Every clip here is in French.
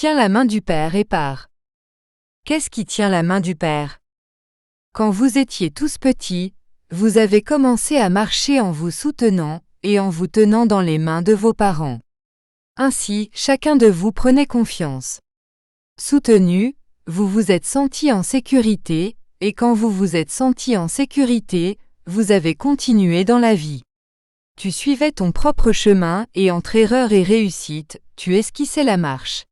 Tiens la main du Père et pars. Qu'est-ce qui tient la main du Père? Quand vous étiez tous petits, vous avez commencé à marcher en vous soutenant et en vous tenant dans les mains de vos parents. Ainsi, chacun de vous prenait confiance. Soutenu, vous vous êtes senti en sécurité, et quand vous vous êtes senti en sécurité, vous avez continué dans la vie. Tu suivais ton propre chemin et entre erreur et réussite, tu esquissais la marche.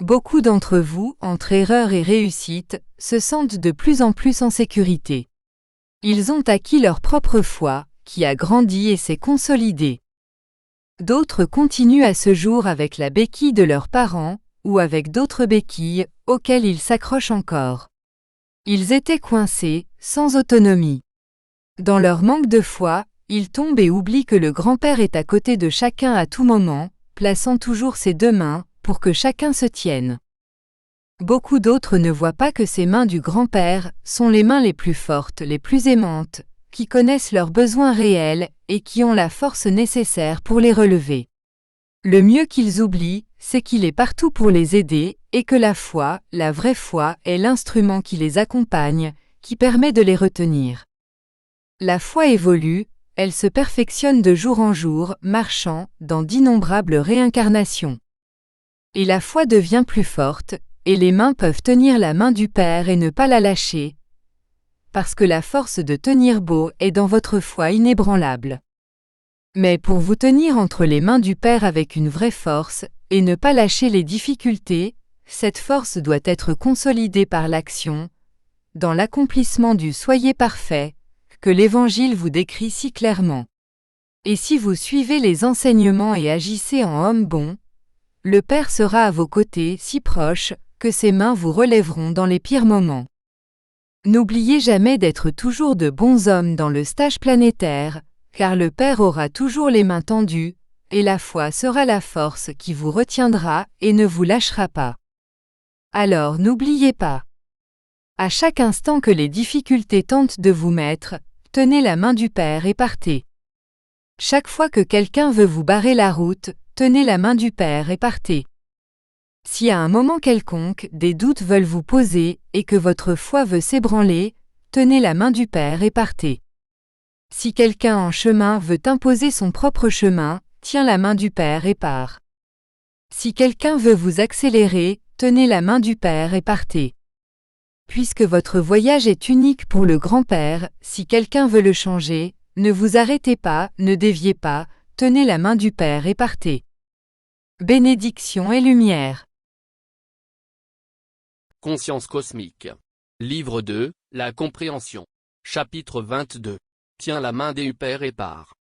Beaucoup d'entre vous, entre erreur et réussite, se sentent de plus en plus en sécurité. Ils ont acquis leur propre foi, qui a grandi et s'est consolidée. D'autres continuent à ce jour avec la béquille de leurs parents, ou avec d'autres béquilles, auxquelles ils s'accrochent encore. Ils étaient coincés, sans autonomie. Dans leur manque de foi, ils tombent et oublient que le grand-père est à côté de chacun à tout moment, plaçant toujours ses deux mains, pour que chacun se tienne. Beaucoup d'autres ne voient pas que ces mains du grand-père sont les mains les plus fortes, les plus aimantes, qui connaissent leurs besoins réels et qui ont la force nécessaire pour les relever. Le mieux qu'ils oublient, c'est qu'il est partout pour les aider et que la foi, la vraie foi, est l'instrument qui les accompagne, qui permet de les retenir. La foi évolue, elle se perfectionne de jour en jour, marchant dans d'innombrables réincarnations. Et la foi devient plus forte, et les mains peuvent tenir la main du Père et ne pas la lâcher, parce que la force de tenir beau est dans votre foi inébranlable. Mais pour vous tenir entre les mains du Père avec une vraie force, et ne pas lâcher les difficultés, cette force doit être consolidée par l'action, dans l'accomplissement du « Soyez parfait » que l'Évangile vous décrit si clairement. Et si vous suivez les enseignements et agissez en homme bon, le Père sera à vos côtés si proche que ses mains vous relèveront dans les pires moments. N'oubliez jamais d'être toujours de bons hommes dans le stage planétaire, car le Père aura toujours les mains tendues, et la foi sera la force qui vous retiendra et ne vous lâchera pas. Alors n'oubliez pas. À chaque instant que les difficultés tentent de vous mettre, tenez la main du Père et partez. Chaque fois que quelqu'un veut vous barrer la route, tenez la main du Père et partez. Si à un moment quelconque, des doutes veulent vous poser et que votre foi veut s'ébranler, tenez la main du Père et partez. Si quelqu'un en chemin veut imposer son propre chemin, tiens la main du Père et pars. Si quelqu'un veut vous accélérer, tenez la main du Père et partez. Puisque votre voyage est unique pour le grand-père, si quelqu'un veut le changer, ne vous arrêtez pas, ne déviez pas, tenez la main du Père et partez. Bénédiction et lumière. Conscience cosmique. Livre 2, La compréhension. Chapitre 22. Tiens la main du Père et pars.